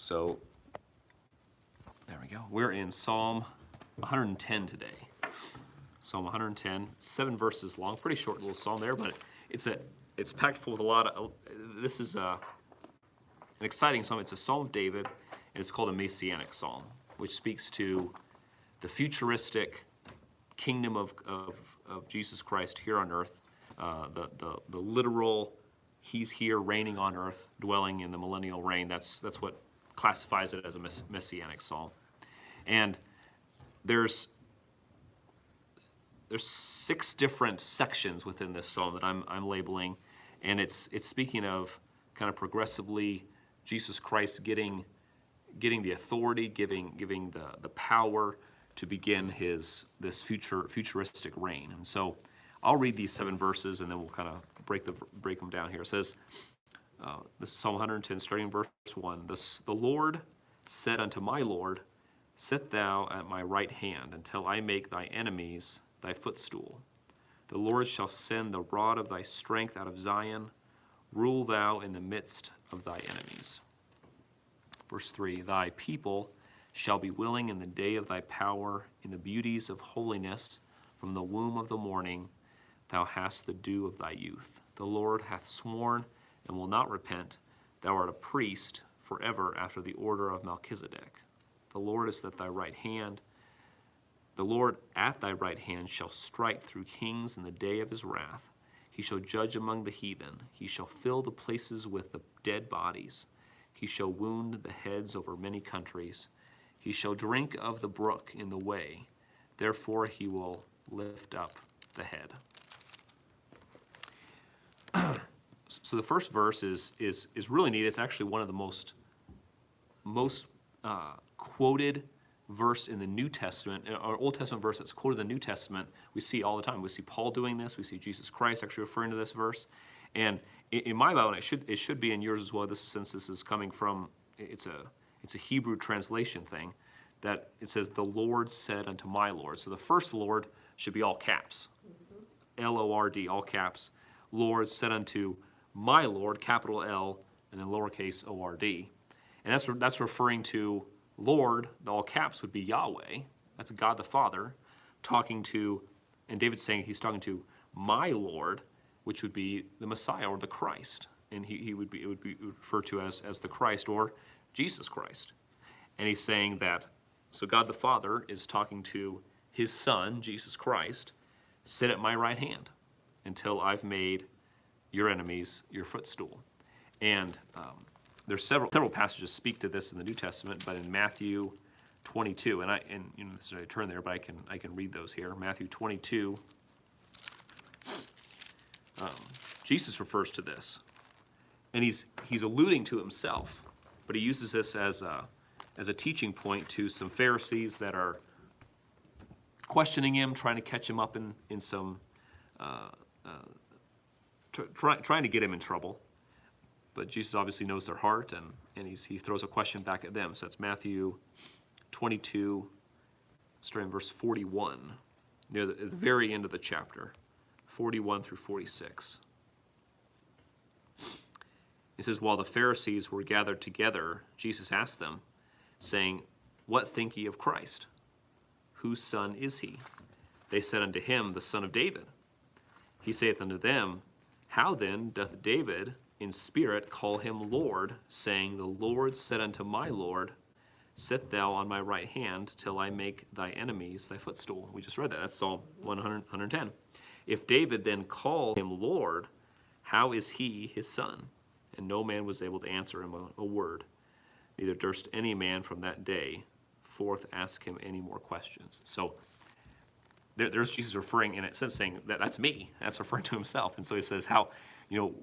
So there we go. We're in Psalm 110 today. Psalm 110, 7 verses long, pretty short little psalm there, but it's packed full with a lot of. This is an exciting psalm. It's a Psalm of David, and it's called a Messianic psalm, which speaks to the futuristic kingdom of Jesus Christ here on earth, the literal. He's here reigning on earth, dwelling in the millennial reign. That's what classifies it as a messianic psalm. And there's 6 different sections within this psalm that I'm labeling, and it's speaking of kind of progressively Jesus Christ getting the authority, giving the power to begin this futuristic reign. And so I'll read these 7 verses, and then we'll kind of break them down here. It says, this is Psalm 110, starting in verse 1. The Lord said unto my Lord, sit thou at my right hand until I make thy enemies thy footstool. The Lord shall send the rod of thy strength out of Zion. Rule thou in the midst of thy enemies. Verse 3, thy people shall be willing in the day of thy power, in the beauties of holiness. From the womb of the morning thou hast the dew of thy youth. The Lord hath sworn and will not repent. Thou art a priest forever after the order of Melchizedek. The Lord is at thy right hand. The Lord at thy right hand shall strike through kings in the day of his wrath. He shall judge among the heathen. He shall fill the places with the dead bodies. He shall wound the heads over many countries. He shall drink of the brook in the way. Therefore he will lift up the head. So the first verse is really neat. It's actually one of the most quoted verse in the New Testament, or Old Testament verse that's quoted in the New Testament. We see all the time. We see Paul doing this. We see Jesus Christ actually referring to this verse. And in my Bible, and it should be in yours as well. Since this is coming from, it's a Hebrew translation thing, that it says, the Lord said unto my Lord. So the first Lord should be all caps, L-O-R-D, all caps. Lord said unto my Lord, capital L, and then lowercase O-R-D. And that's referring to Lord, the all caps would be Yahweh. That's God the Father talking to, and David's saying he's talking to my Lord, which would be the Messiah or the Christ. And it would be referred to as the Christ or Jesus Christ. And he's saying that, so God the Father is talking to his Son, Jesus Christ, sit at my right hand until I've made your enemies your footstool. And there's several passages speak to this in the New Testament, but in Matthew 22, and you don't necessarily turn there, but I can read those here. Matthew 22, Jesus refers to this, and he's alluding to himself, but he uses this as a teaching point to some Pharisees that are questioning him, trying to catch him up in some trying to get him in trouble. But Jesus obviously knows their heart, and he throws a question back at them. So that's Matthew 22, starting in verse 41, near the very end of the chapter, 41 through 46. It says, while the Pharisees were gathered together, Jesus asked them, saying, what think ye of Christ? Whose son is he? They said unto him, the son of David. He saith unto them, how then doth David in spirit call him Lord, saying, the Lord said unto my Lord, sit thou on my right hand till I make thy enemies thy footstool. We just read that. That's Psalm 110. If David then called him Lord, how is he his son? And no man was able to answer him a word. Neither durst any man from that day forth ask him any more questions. So there's Jesus referring, in a sense, saying that's me. That's referring to himself. And so he says, how,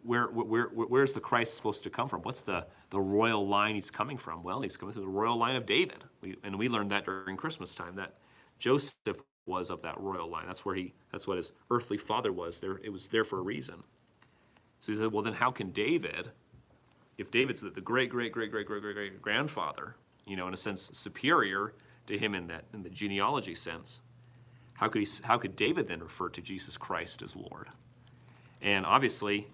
where's the Christ supposed to come from? What's the royal line he's coming from? Well, he's coming through the royal line of David. We learned that during Christmas time, that Joseph was of that royal line. That's what his earthly father was. It was there for a reason. So he said, well, then how can David, if David's the great grandfather, in a sense superior to him in the genealogy sense, how could David then refer to Jesus Christ as Lord? And obviously,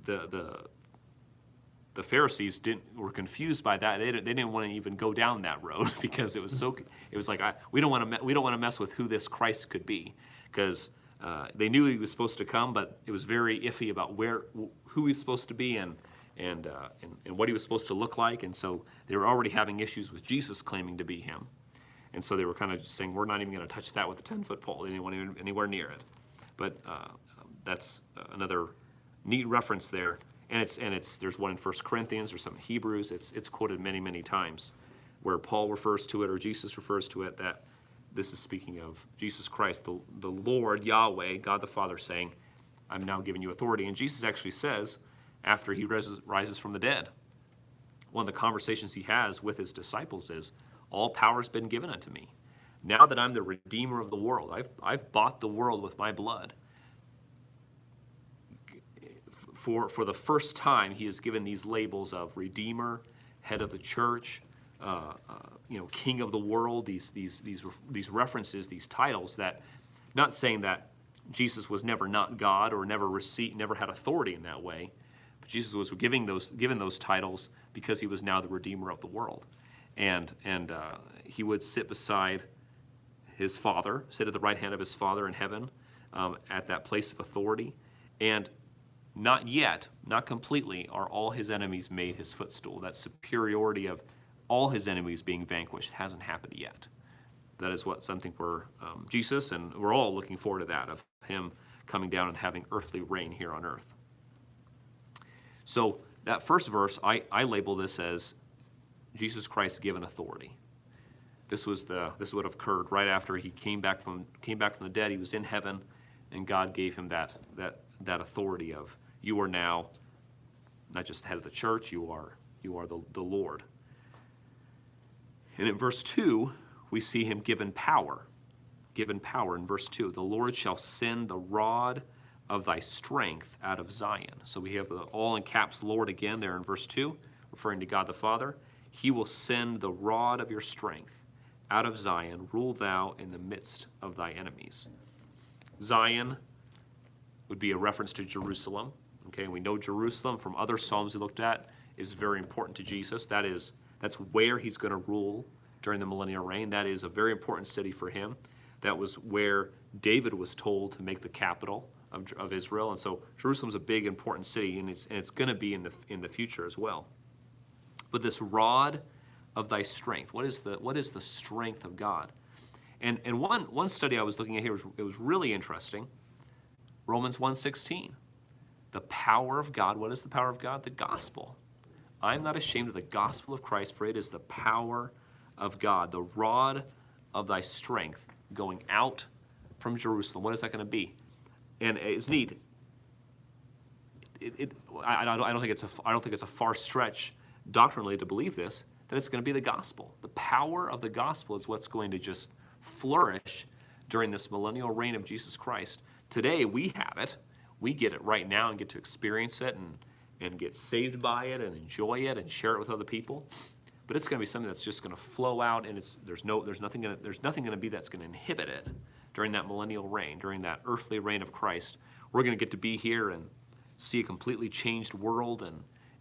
the the Pharisees were confused by that. They didn't want to even go down that road because it was like we don't want to mess with who this Christ could be, because they knew he was supposed to come, but it was very iffy about who he's supposed to be and what he was supposed to look like, and so they were already having issues with Jesus claiming to be him, and so they were kind of just saying, we're not even going to touch that with a 10-foot pole. They didn't want to anywhere near it. But that's another neat reference there. And there's one in 1 Corinthians, there's some in Hebrews. It's quoted many, many times where Paul refers to it or Jesus refers to it, that this is speaking of Jesus Christ, the Lord, Yahweh, God the Father, saying, I'm now giving you authority. And Jesus actually says, after he rises from the dead, one of the conversations he has with his disciples is, all power has been given unto me. Now that I'm the Redeemer of the world, I've bought the world with my blood. For the first time, he has given these labels of Redeemer, head of the church, King of the world. These references, these titles, that not saying that Jesus was never not God or never had authority in that way, but Jesus was given those titles because he was now the Redeemer of the world, and he would sit beside his Father, sit at the right hand of his Father in heaven, at that place of authority, and not yet, not completely, are all his enemies made his footstool. That superiority of all his enemies being vanquished hasn't happened yet. That is something for Jesus, and we're all looking forward to that, of him coming down and having earthly reign here on earth. So that first verse, I label this as Jesus Christ given authority. This would have occurred right after he came back from the dead. He was in heaven, and God gave him that authority of, you are now not just the head of the church, you are the Lord. And in verse 2, we see him given power. Given power in verse 2. The Lord shall send the rod of thy strength out of Zion. So we have the all in caps Lord again there in verse 2, referring to God the Father. He will send the rod of your strength out of Zion. Rule thou in the midst of thy enemies. Zion would be a reference to Jerusalem. Okay, and we know Jerusalem from other Psalms we looked at is very important to Jesus. That's where he's going to rule during the millennial reign. That is a very important city for him. That was where David was told to make the capital of Israel, and so Jerusalem's a big, important city, and it's going to be in the future as well. But this rod of thy strength, what is the strength of God? And one study I was looking at here was really interesting. Romans 1:16, the power of God. What is the power of God? The gospel. I'm not ashamed of the gospel of Christ, for it is the power of God. The rod of thy strength going out from Jerusalem. What is that going to be? And it's neat. I don't think it's a far stretch doctrinally to believe this, that it's going to be the gospel. The power of the gospel is what's going to just flourish during this millennial reign of Jesus Christ. Today we have it. We get it right now and get to experience it and get saved by it and enjoy it and share it with other people. But it's going to be something that's just going to flow out, and there's nothing going to be that's going to inhibit it during that millennial reign, during that earthly reign of Christ. We're going to get to be here and see a completely changed world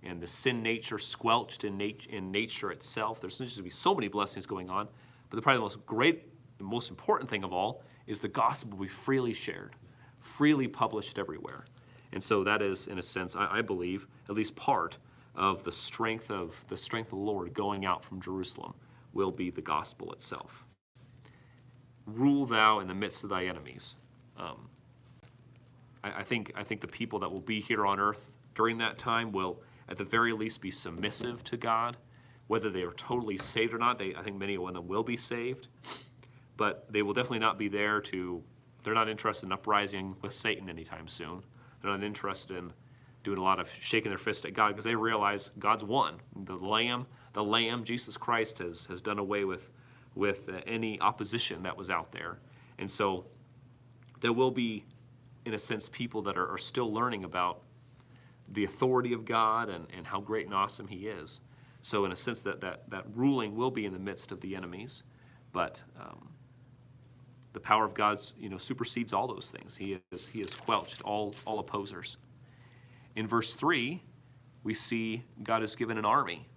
and the sin nature squelched in nature itself. There's just going to be so many blessings going on. But probably the most important thing of all is the gospel will be freely shared, freely published everywhere. And so that is, in a sense, I believe, at least part of the strength of the Lord going out from Jerusalem will be the gospel itself. Rule thou in the midst of thy enemies. I think the people that will be here on earth during that time will, at the very least, be submissive to God. Whether they are totally saved or not, I think many of them will be saved. But they will definitely not be there they're not interested in uprising with Satan anytime soon. They're not interested in doing a lot of shaking their fist at God, because they realize God's won. The Lamb, Jesus Christ, has done away with any opposition that was out there. And so there will be, in a sense, people that are still learning about the authority of God and how great and awesome he is. So in a sense, that ruling will be in the midst of the enemies, but the power of God supersedes all those things. He has squelched all opposers. In verse 3, we see God has given an army,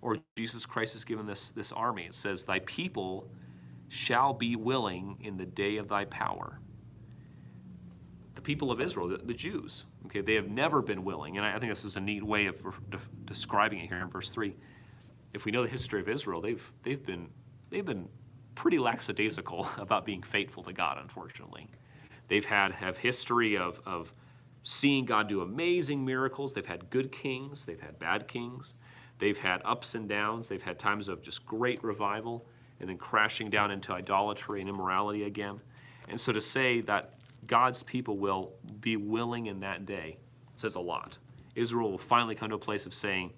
or Jesus Christ has given this army. It says, thy people shall be willing in the day of thy power. The people of Israel, the Jews, okay, they have never been willing. And I think this is a neat way of describing it here in verse 3. If we know the history of Israel, they've been pretty lackadaisical about being faithful to God, unfortunately. They've have history of seeing God do amazing miracles. They've had good kings. They've had bad kings. They've had ups and downs. They've had times of just great revival and then crashing down into idolatry and immorality again. And so to say that God's people will be willing in that day says a lot. Israel will finally come to a place of saying,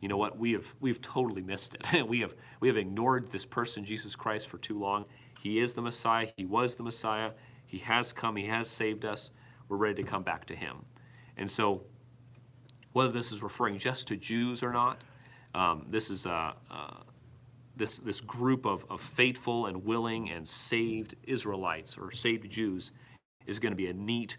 you know what, we've totally missed it. we have ignored this person, Jesus Christ, for too long. He is the Messiah. He was the Messiah. He has come. He has saved us. We're ready to come back to him. And so whether this is referring just to Jews or not, this is this group of faithful and willing and saved Israelites or saved Jews is going to be a neat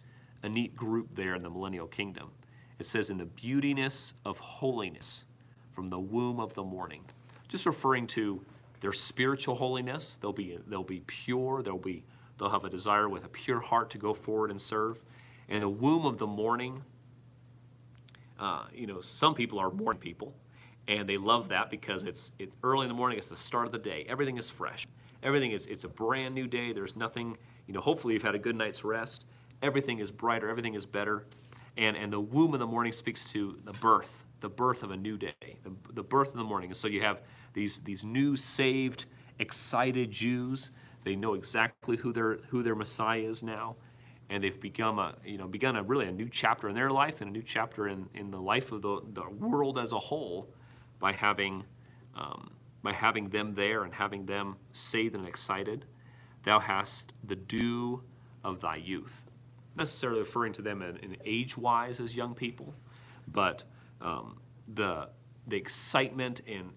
group there in the millennial kingdom. It says, in the beautiness of holiness from the womb of the morning. Just referring to their spiritual holiness. They'll be pure. They'll have a desire with a pure heart to go forward and serve. And the womb of the morning, some people are morning people, and they love that because it's early in the morning. It's the start of the day. Everything is fresh. It's a brand new day. There's nothing, hopefully you've had a good night's rest. Everything is brighter. Everything is better. And the womb of the morning speaks to the birth of a new day, the birth of the morning. And so you have these new saved, excited Jews. They know exactly who their Messiah is now, and they've begun a really a new chapter in their life and a new chapter in the life of the world as a whole by having them there and having them saved and excited. Thou hast the dew of thy youth. Not necessarily referring to them in age-wise as young people, but the excitement and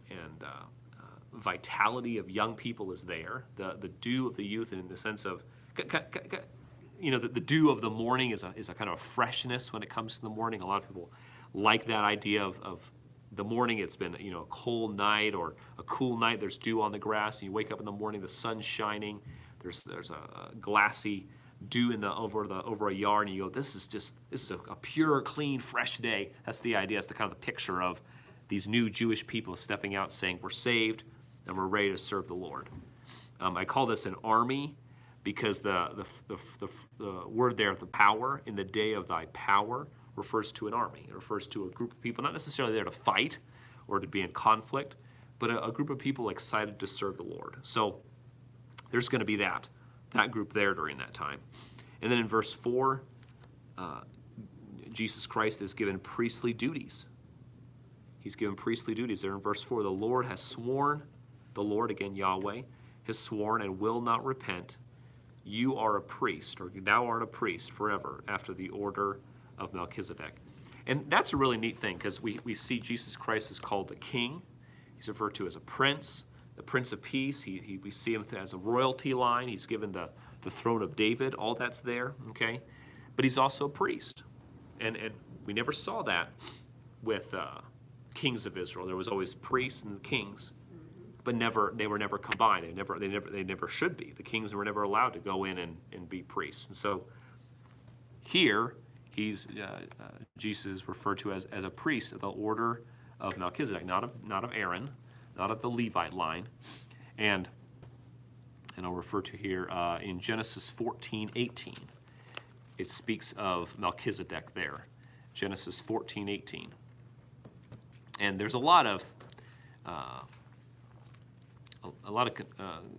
vitality of young people is there. The dew of the youth, in the sense of, the dew of the morning is a kind of a freshness when it comes to the morning. A lot of people like that idea of the morning. It's been a cold night or a cool night. There's dew on the grass, and you wake up in the morning, the sun's shining. There's a glassy dew over a yard, and you go, this is a pure, clean, fresh day. That's the idea. That's the kind of the picture of these new Jewish people stepping out, saying, we're saved and we're ready to serve the Lord. I call this an army because the word there, the power, in the day of thy power, refers to an army. It refers to a group of people, not necessarily there to fight or to be in conflict, but a group of people excited to serve the Lord. So there's going to be that group there during that time. And then in verse 4, Jesus Christ is given priestly duties. He's given priestly duties there in verse 4. The Lord has sworn, the Lord, again Yahweh, has sworn and will not repent. You are a priest, or thou art a priest forever after the order of Melchizedek. And that's a really neat thing, because we see Jesus Christ is called the King. He's referred to as a prince, the Prince of Peace. We see him as a royalty line. He's given the throne of David. All that's there, okay? But he's also a priest. And we never saw that with kings of Israel. There was always priests and kings, but they were never combined. They never should be. The kings were never allowed to go in and be priests. And so here, Jesus is referred to as a priest of the order of Melchizedek, not of Aaron, not of the Levite line. And I'll refer to here in Genesis 14:18. It speaks of Melchizedek there. Genesis 14:18. And there's a lot of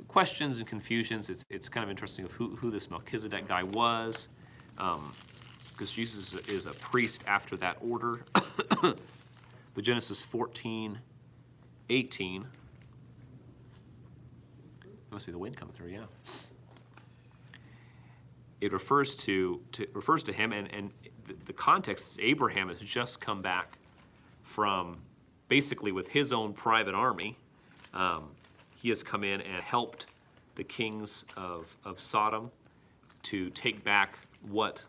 questions and confusions. It's kind of interesting of who this Melchizedek guy was, because Jesus is a priest after that order. But Genesis 14:18. It must be the wind coming through, yeah. It refers to him, and the context is Abraham has just come back from, basically with his own private army. He has come in and helped the kings of Sodom to take back what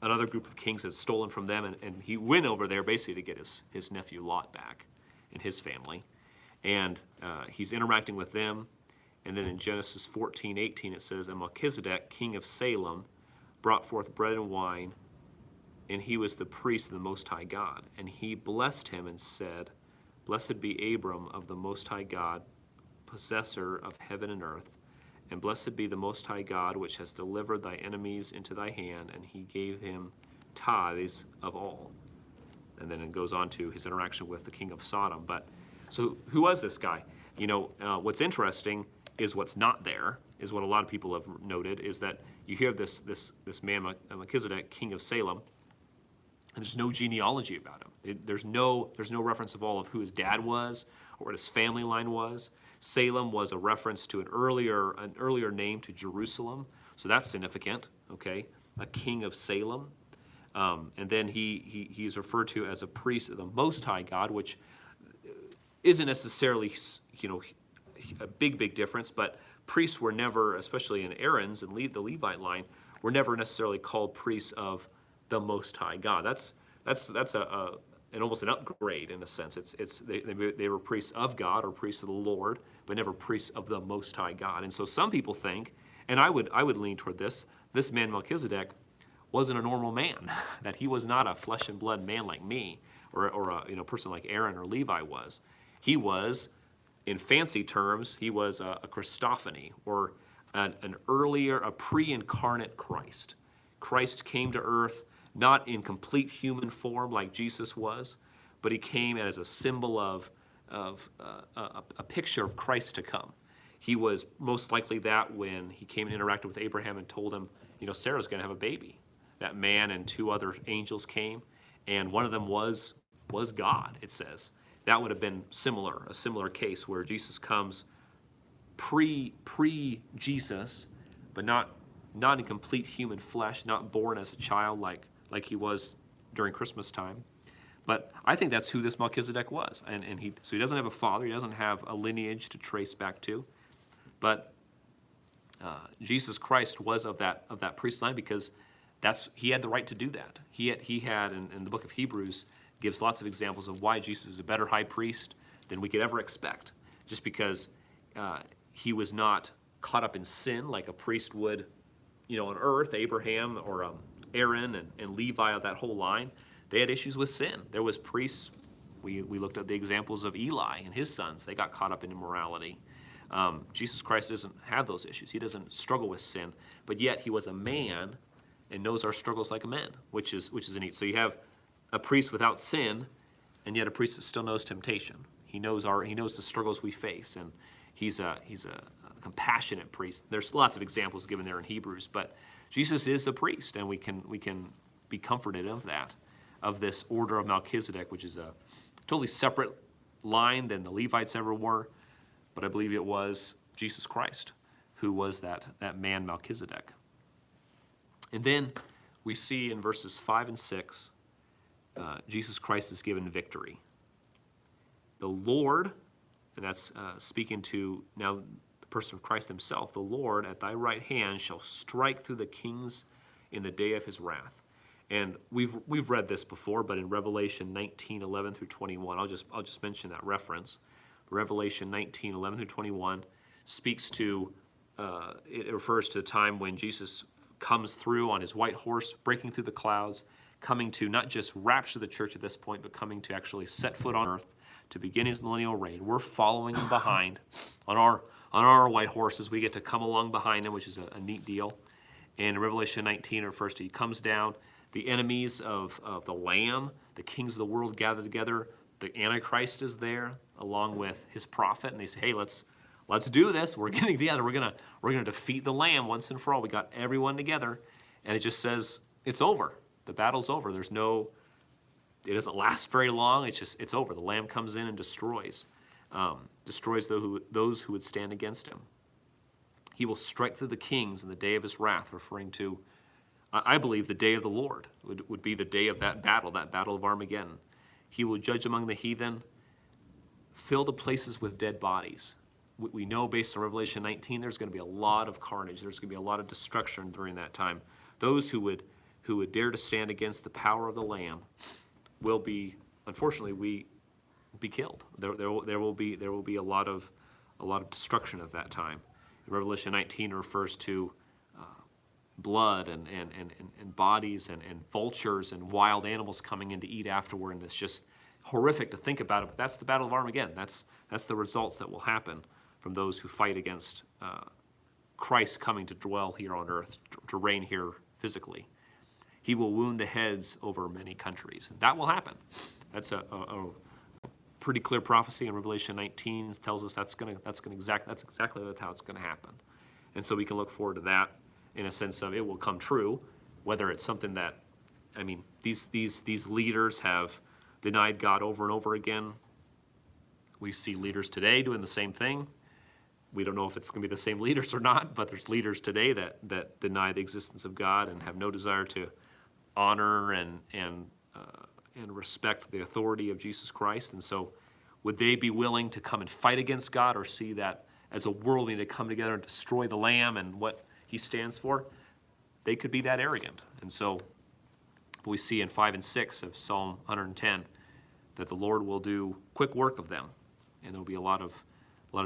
another group of kings had stolen from them, and he went over there basically to get his nephew Lot back and his family. And he's interacting with them. And then in Genesis 14:18 it says, and Melchizedek, king of Salem, brought forth bread and wine, and he was the priest of the Most High God. And he blessed him and said, blessed be Abram of the Most High God, possessor of heaven and earth. And blessed be the Most High God, which has delivered thy enemies into thy hand. And he gave him tithes of all. And then it goes on to his interaction with the king of Sodom. But so who was this guy? You know, what's interesting is what's not there, is what a lot of people have noted, is that you hear this man, Melchizedek, king of Salem, and there's no genealogy about him. There's no reference of all of who his dad was or what his family line was. Salem was a reference to an earlier name to Jerusalem, so that's significant. Okay, a king of Salem, and then he is referred to as a priest of the Most High God, which isn't necessarily, you know, a big difference, but priests were never, especially in Aaron's and the Levite line, were never necessarily called priests of the Most High God. That's an almost an upgrade in a sense. They were priests of God or priests of the Lord, but never priests of the Most High God. And so some people think, and I would lean toward this man Melchizedek wasn't a normal man, that he was not a flesh and blood man like me or a person like Aaron or Levi was. He was, in fancy terms, he was a Christophany, or a pre-incarnate Christ. Christ came to earth not in complete human form like Jesus was, but he came as a symbol of a picture of Christ to come. He was most likely that when he came and interacted with Abraham and told him, you know, Sarah's going to have a baby. That man and two other angels came, and one of them was God, it says. That would have been a similar case where Jesus comes pre-Jesus, but not in complete human flesh, not born as a child like he was during Christmas time. But I think that's who this Melchizedek was. And he doesn't have a father, he doesn't have a lineage to trace back to. But Jesus Christ was of that priest line because he had the right to do that. He had in the book of Hebrews, gives lots of examples of why Jesus is a better high priest than we could ever expect, just because he was not caught up in sin like a priest would, you know, on earth. Abraham or Aaron and Levi, of that whole line, they had issues with sin. There was priests. We looked at the examples of Eli and his sons. They got caught up in immorality. Jesus Christ doesn't have those issues. He doesn't struggle with sin, but yet he was a man and knows our struggles like a man, which is neat. So you have a priest without sin, and yet a priest that still knows temptation. He knows the struggles we face, and he's a compassionate priest. There's lots of examples given there in Hebrews, but Jesus is a priest, and we can be comforted of this order of Melchizedek, which is a totally separate line than the Levites ever were. But I believe it was Jesus Christ who was that man Melchizedek. And then we see in verses 5 and 6, Jesus Christ is given victory. The Lord, and that's speaking to now the person of Christ himself, the Lord at thy right hand shall strike through the kings in the day of his wrath. And we've read this before, but in Revelation 19:11 through 21, I'll just mention that reference. Revelation 19:11 through 21 speaks to, it refers to the time when Jesus comes through on his white horse, breaking through the clouds, coming to not just rapture the church at this point, but coming to actually set foot on earth to begin his millennial reign. We're following him behind on our white horses. We get to come along behind him, which is a neat deal. And in Revelation 19, it refers to he comes down, the enemies of the Lamb, the kings of the world gather together. The Antichrist is there along with his prophet, and they say, hey, let's do this. We're getting together. We're gonna defeat the Lamb once and for all. We got everyone together, and it just says it's over. The battle's over. It doesn't last very long. It's over. The Lamb comes in and destroys those who would stand against him. He will strike through the kings in the day of his wrath, referring to, I believe, the day of the Lord would be the day of that battle of Armageddon. He will judge among the heathen, fill the places with dead bodies. We know based on Revelation 19, there's going to be a lot of carnage. There's going to be a lot of destruction during that time. Those who who would dare to stand against the power of the Lamb will be, unfortunately, be killed. There will be a lot of destruction at that time. In Revelation 19 refers to blood and bodies and vultures and wild animals coming in to eat afterward, and it's just horrific to think about it. But that's the Battle of Armageddon. That's the results that will happen from those who fight against Christ coming to dwell here on earth, to reign here physically. He will wound the heads over many countries. That will happen. That's a pretty clear prophecy in Revelation 19. Tells us that's exactly how it's going to happen. And so we can look forward to that in a sense of it will come true, whether it's something that, I mean, these leaders have denied God over and over again. We see leaders today doing the same thing. We don't know if it's going to be the same leaders or not, but there's leaders today that deny the existence of God and have no desire to honor and respect the authority of Jesus Christ. And so would they be willing to come and fight against God, or see that as a world we need to come together and destroy the Lamb and what he stands for? They could be that arrogant. And so we see in 5 and 6 of Psalm 110 that the Lord will do quick work of them, and there will be a lot of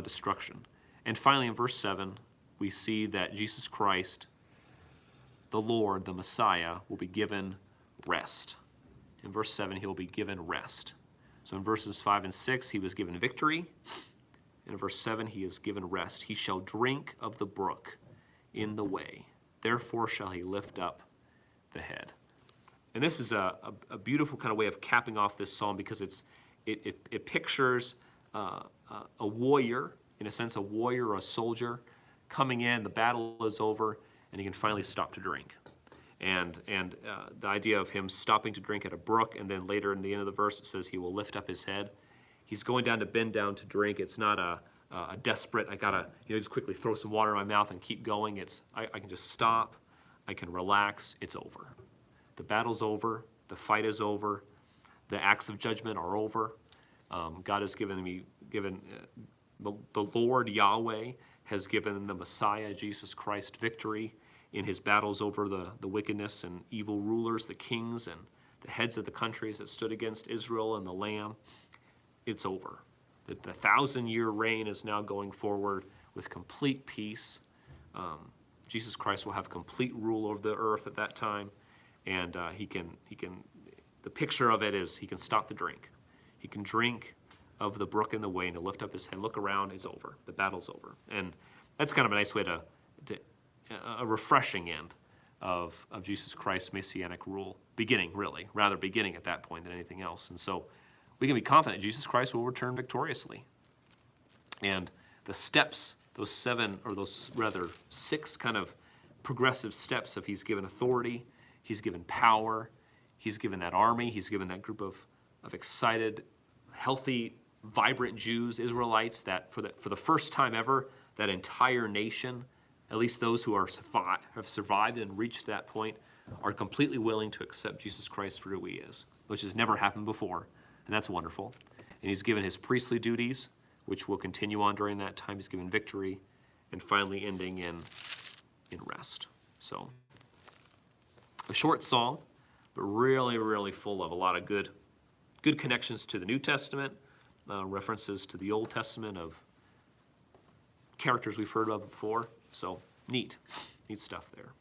destruction. And finally, in verse 7, we see that Jesus Christ, the Lord, the Messiah, will be given rest. In verse 7, he will be given rest. So in verses 5 and 6, he was given victory. And in verse 7, he is given rest. He shall drink of the brook in the way. Therefore shall he lift up the head. And this is a beautiful kind of way of capping off this psalm, because it pictures a warrior, in a sense, a warrior or a soldier coming in, the battle is over, and he can finally stop to drink. And the idea of him stopping to drink at a brook, and then later in the end of the verse it says he will lift up his head. He's going down to bend down to drink. It's not a desperate, I gotta just quickly throw some water in my mouth and keep going. It's I can just stop, I can relax, it's over. The battle's over, the fight is over, the acts of judgment are over. God has given the Lord Yahweh has given the Messiah, Jesus Christ, victory in his battles over the wickedness and evil rulers, the kings and the heads of the countries that stood against Israel and the Lamb. It's over. The 1,000-year reign is now going forward with complete peace. Jesus Christ will have complete rule over the earth at that time, and he can. The picture of it is he can stop the drink. He can drink of the brook in the way and to lift up his head, look around, it's over. The battle's over. And that's kind of a nice way to a refreshing end of Jesus Christ's messianic rule, beginning at that point than anything else. And so we can be confident Jesus Christ will return victoriously. And the steps, those 6 kind of progressive steps of he's given authority, he's given power, he's given that army, he's given that group of excited, healthy, vibrant Jews, Israelites, that for the first time ever, that entire nation, at least those who have survived and reached that point, are completely willing to accept Jesus Christ for who he is, which has never happened before, and that's wonderful. And he's given his priestly duties, which will continue on during that time. He's given victory, and finally ending in rest. So, a short song, but really, really full of a lot of good connections to the New Testament, references to the Old Testament of characters we've heard of before. So neat stuff there.